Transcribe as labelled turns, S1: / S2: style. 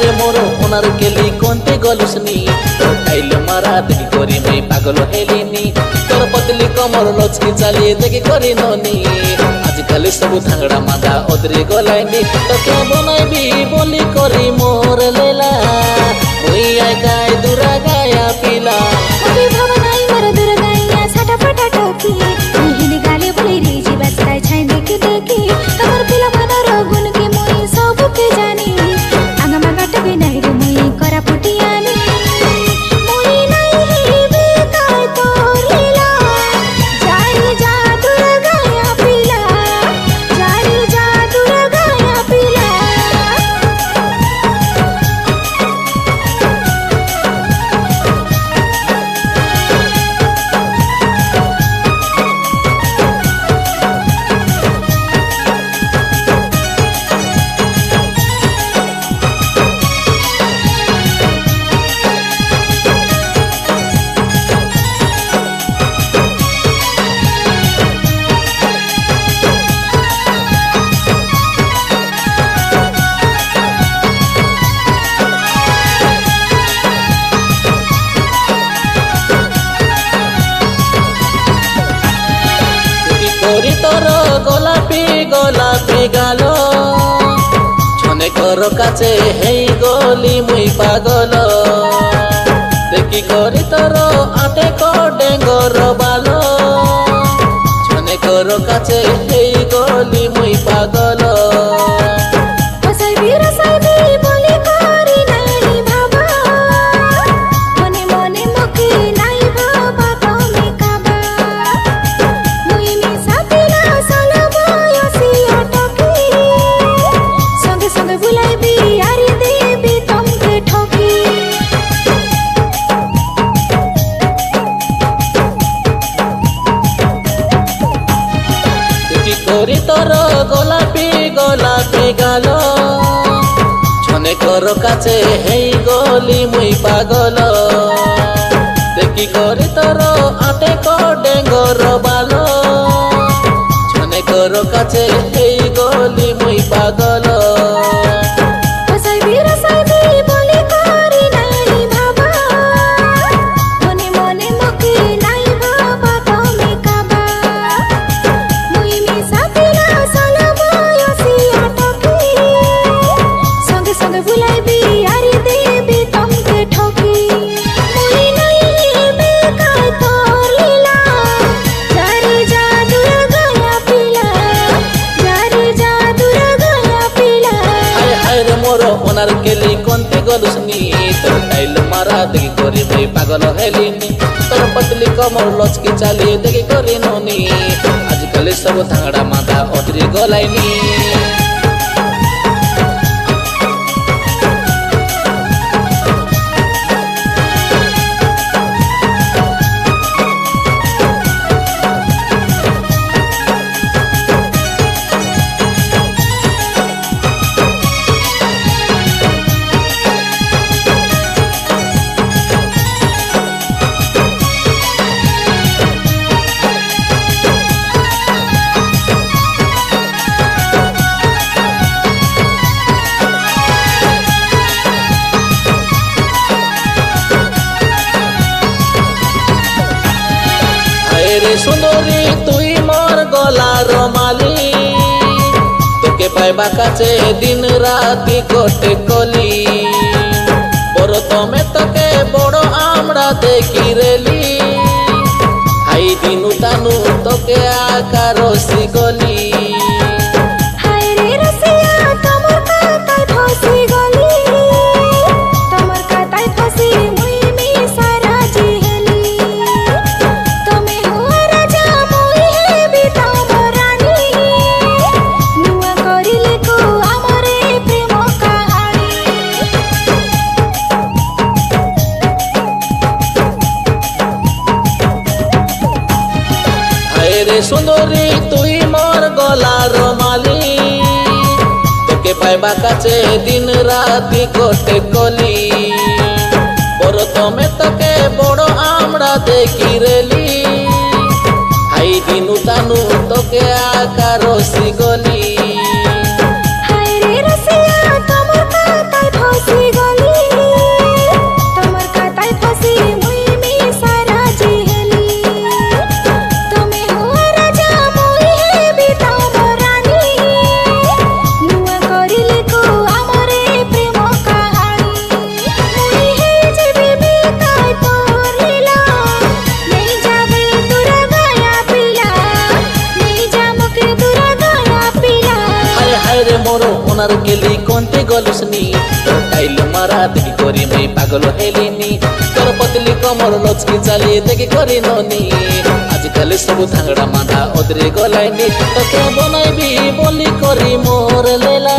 S1: रे मोर ओनार केली कोनते गलुसनी टाइल मारा देखि करी मैं पागल हेलिनी तोर पतली कमर लचकी चाली देखि करी ननी आजकल सब थांगड़ा मादा ओदरी गलाइनी तो क्या बनाइबी बोली करी मोर लेला ओई आय गाय दुरा गाया पिला
S2: कभी भवनाई मोर दुरा गाया साटा फाटा टोकी हिनी गाले बोली रे जीवा सदाय छाई देखि देखि तमर पिला मनर गुण के मोई सब के जानी आंगा मागा टबे नाही रे मोई करा फुटियानी मोई नाही बेकार तोर लीला जाई जा दुरा गाया पिला जाई जा दुरा गाया पिला
S1: कोरी तोर गोलापी गोलापी गालो छने कर काचे हेई गोली मुई पागल देखी कोरी तोर आटे को डेंगर बालो छने कर काचे हेई गोली मुई पागल कोरी तोर गोलापी गोलापी गालो छने कर काचे हेई गोली मुई पागल देखी कोरी तोर आटे को डेंगर बालो छने कर काचे हेई गोली मुई पागल ओनार केली कोनते गलुसनी तोर टाइल मारा देखि करी मैं पागल हेलिनी तोर पतली कमर लचकी चाली देखि करी ननी आजकल सब थांगड़ा मादा ओदरी गलाइनी सुंदरी तुई मोर गलार माली तोके पाइबा काचे दिन राति कोटे कली पर तमे तके बड़ो आमड़ा देखी रेली हाई दिनु तानु तोके आकारोसी गली सुंदरी तुई मोर गलार माली तोके पाइबा काचे दिन राति कोटे कली पर तमे तके बड़ो आमड़ा देखी रेली हाई दिनु तानु तोके आकारोसी गली
S2: हाय रे रसिया तमर काताय फसी
S1: সোনার কেলি কোনতে গলুসনি টাইল মারা দেখি করি মুই পাগল হেলিনি তোর পতলি কমর লচকি চালি দেখি করি ননি আজকালি সবু ধাংড়া মাথা ওদরে গলাইনি তোকে বনাইবি বলি করি মোর লেলা